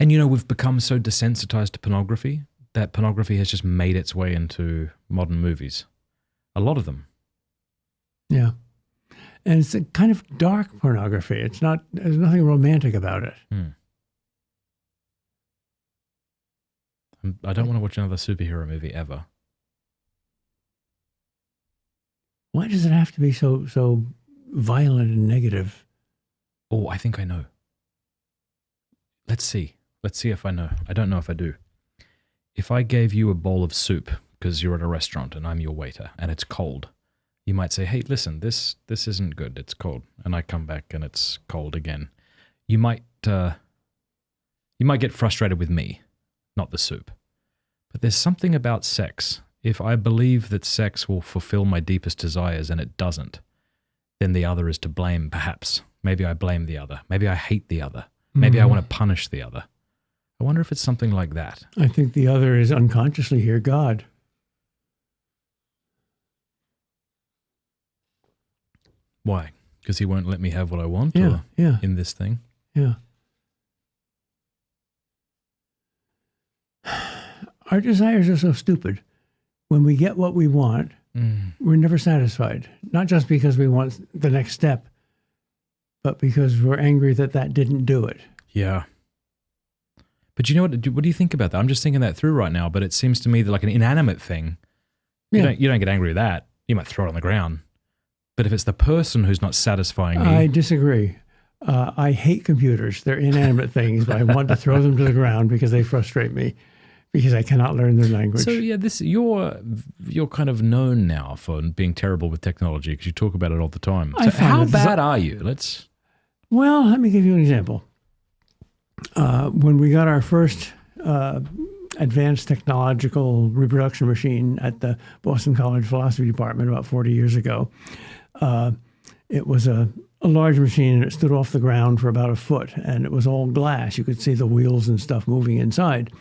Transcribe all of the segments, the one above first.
And, we've become so desensitized to pornography that pornography has just made its way into modern movies. A lot of them. Yeah. And it's a kind of dark pornography. There's nothing romantic about it. I don't want to watch another superhero movie ever. Why does it have to be so violent and negative? Oh, I think I know. Let's see. Let's see if I know. I don't know if I do. If I gave you a bowl of soup because you're at a restaurant and I'm your waiter and it's cold, you might say, hey, listen, this isn't good. It's cold. And I come back and it's cold again. You might get frustrated with me, not the soup. But there's something about sex. If I believe that sex will fulfill my deepest desires and it doesn't, then the other is to blame, perhaps. Maybe I blame the other. Maybe I hate the other. Maybe I want to punish the other. I wonder if it's something like that. I think the other is unconsciously here, God. Why? Because he won't let me have what I want in this thing? Yeah. Our desires are so stupid. When we get what we want, we're never satisfied. Not just because we want the next step, but because we're angry that didn't do it. Yeah. But you know what? What do you think about that? I'm just thinking that through right now, but it seems to me that like an inanimate thing, you don't get angry with that. You might throw it on the ground. But if it's the person who's not satisfying you... I disagree. I hate computers. They're inanimate things, but I want to throw them to the ground because they frustrate me, because I cannot learn their language. So yeah, you're kind of known now for being terrible with technology because you talk about it all the time. So how bad are you? Well, let me give you an example. When we got our first advanced technological reproduction machine at the Boston College Philosophy Department about 40 years ago, it was a large machine and it stood off the ground for about a foot and it was all glass. You could see the wheels and stuff moving inside.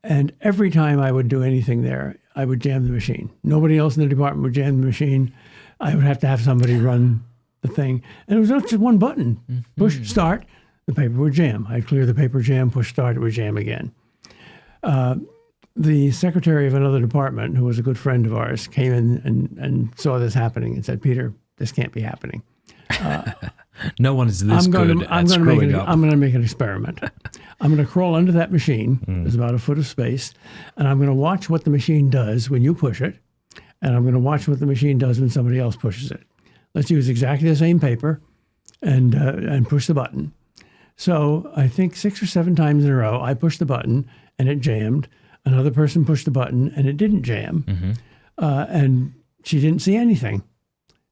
And every time I would do anything there, I would jam the machine. Nobody else in the department would jam the machine. I would have to have somebody run the thing. And it was just one button. Push start, the paper would jam. I'd clear the paper jam, push start, it would jam again. The secretary of another department, who was a good friend of ours, came in and saw this happening and said, Peter, this can't be happening. No one is this good at screwing up. I'm going to make an experiment. I'm going to crawl under that machine. There's about a foot of space. And I'm going to watch what the machine does when you push it. And I'm going to watch what the machine does when somebody else pushes it. Let's use exactly the same paper and push the button. So I think 6 or 7 times in a row, I pushed the button and it jammed. Another person pushed the button and it didn't jam. And she didn't see anything.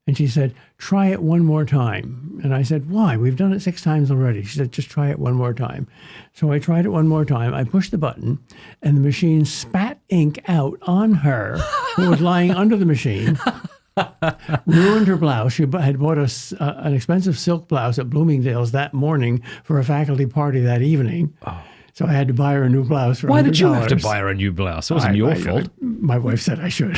And she said, try it one more time. And I said, why? We've done it 6 times already. She said, just try it one more time. So I tried it one more time. I pushed the button, and the machine spat ink out on her, who was lying under the machine, ruined her blouse. She had bought an expensive silk blouse at Bloomingdale's that morning for a faculty party that evening. So I had to buy her a new blouse for $100. Why did you have to buy her a new blouse? It wasn't your fault. My wife said I should.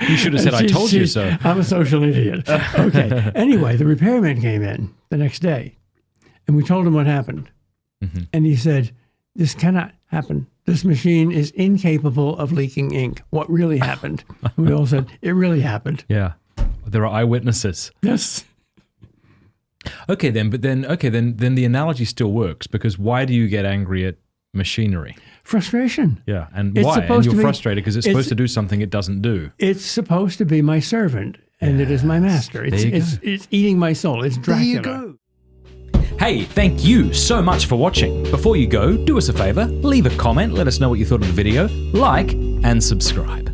You should have said, I told you so. I'm a social idiot. Okay. Anyway, the repairman came in the next day, and we told him what happened. And he said, this cannot happen. This machine is incapable of leaking ink. What really happened? We all said, it really happened. Yeah. There are eyewitnesses. Yes. Okay, then the analogy still works, because why do you get angry at machinery? Frustration. Yeah, and why? And you're frustrated because it's supposed to do something it doesn't do. It's supposed to be my servant, and it is my master. It's eating my soul. It's Dracula. There you go. Hey, thank you so much for watching. Before you go, do us a favor, leave a comment, let us know what you thought of the video, like, and subscribe.